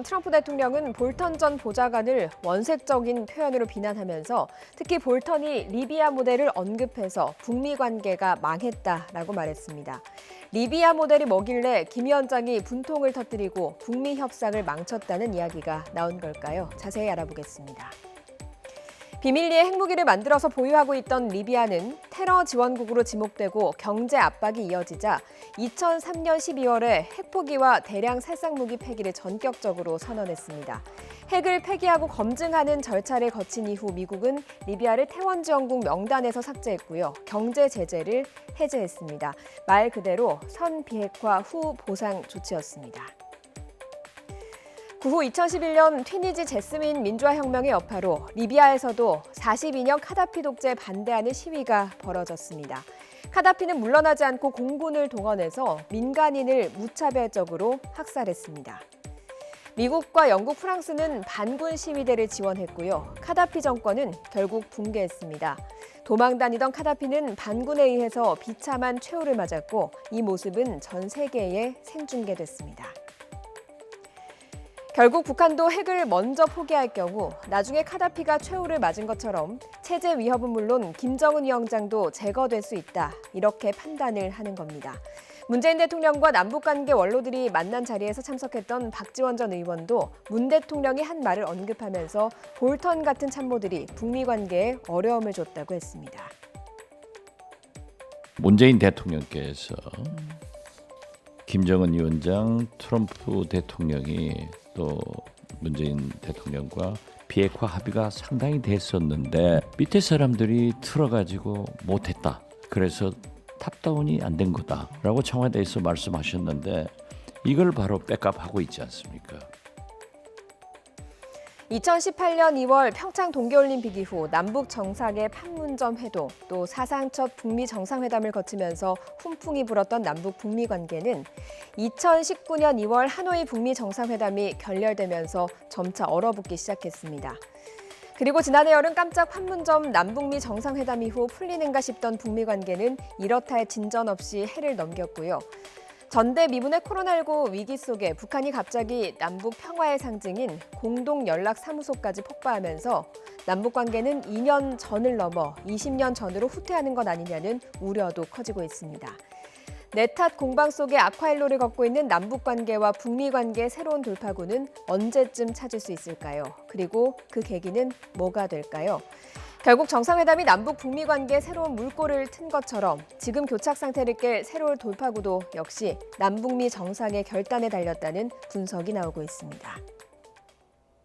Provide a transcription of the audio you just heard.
트럼프 대통령은 볼턴 전 보좌관을 원색적인 표현으로 비난하면서 특히 볼턴이 리비아 모델을 언급해서 북미 관계가 망했다라고 말했습니다. 리비아 모델이 뭐길래 김 위원장이 분통을 터뜨리고 북미 협상을 망쳤다는 이야기가 나온 걸까요? 자세히 알아보겠습니다. 비밀리에 핵무기를 만들어서 보유하고 있던 리비아는 테러 지원국으로 지목되고 경제 압박이 이어지자 2003년 12월에 핵포기와 대량 살상무기 폐기를 전격적으로 선언했습니다. 핵을 폐기하고 검증하는 절차를 거친 이후 미국은 리비아를 태원지원국 명단에서 삭제했고요. 경제 제재를 해제했습니다. 말 그대로 선비핵화 후 보상 조치였습니다. 그 후 2011년 튀니지 제스민 민주화혁명의 여파로 리비아에서도 42년 카다피 독재에 반대하는 시위가 벌어졌습니다. 카다피는 물러나지 않고 공군을 동원해서 민간인을 무차별적으로 학살했습니다. 미국과 영국, 프랑스는 반군 시위대를 지원했고요. 카다피 정권은 결국 붕괴했습니다. 도망 다니던 카다피는 반군에 의해서 비참한 최후를 맞았고 이 모습은 전 세계에 생중계됐습니다. 결국 북한도 핵을 먼저 포기할 경우 나중에 카다피가 최후를 맞은 것처럼 체제 위협은 물론 김정은 위원장도 제거될 수 있다. 이렇게 판단을 하는 겁니다. 문재인 대통령과 남북관계 원로들이 만난 자리에서 참석했던 박지원 전 의원도 문 대통령이 한 말을 언급하면서 볼턴 같은 참모들이 북미 관계에 어려움을 줬다고 했습니다. 문재인 대통령께서 김정은 위원장, 트럼프 대통령이 또 문재인 대통령과 비핵화 합의가 상당히 됐었는데 밑에 사람들이 틀어가지고 못했다. 그래서 탑다운이 안 된 거다라고 청와대에서 말씀하셨는데 이걸 바로 백업하고 있지 않습니까? 2018년 2월 평창 동계올림픽 이후 남북 정상의 판문점 회동, 또 사상 첫 북미 정상회담을 거치면서 훈풍이 불었던 남북 북미 관계는 2019년 2월 하노이 북미 정상회담이 결렬되면서 점차 얼어붙기 시작했습니다. 그리고 지난해 여름 깜짝 판문점 남북미 정상회담 이후 풀리는가 싶던 북미 관계는 이렇다 할 진전 없이 해를 넘겼고요. 전대미문의 코로나19 위기 속에 북한이 갑자기 남북 평화의 상징인 공동연락사무소까지 폭파하면서 남북 관계는 2년 전을 넘어 20년 전으로 후퇴하는 것 아니냐는 우려도 커지고 있습니다. 내 탓 공방 속에 악화일로를 걷고 있는 남북 관계와 북미 관계의 새로운 돌파구는 언제쯤 찾을 수 있을까요? 그리고 그 계기는 뭐가 될까요? 결국 정상회담이 남북 북미 관계에 새로운 물꼬를 튼 것처럼 지금 교착 상태를 깰 새로운 돌파구도 역시 남북미 정상의 결단에 달렸다는 분석이 나오고 있습니다.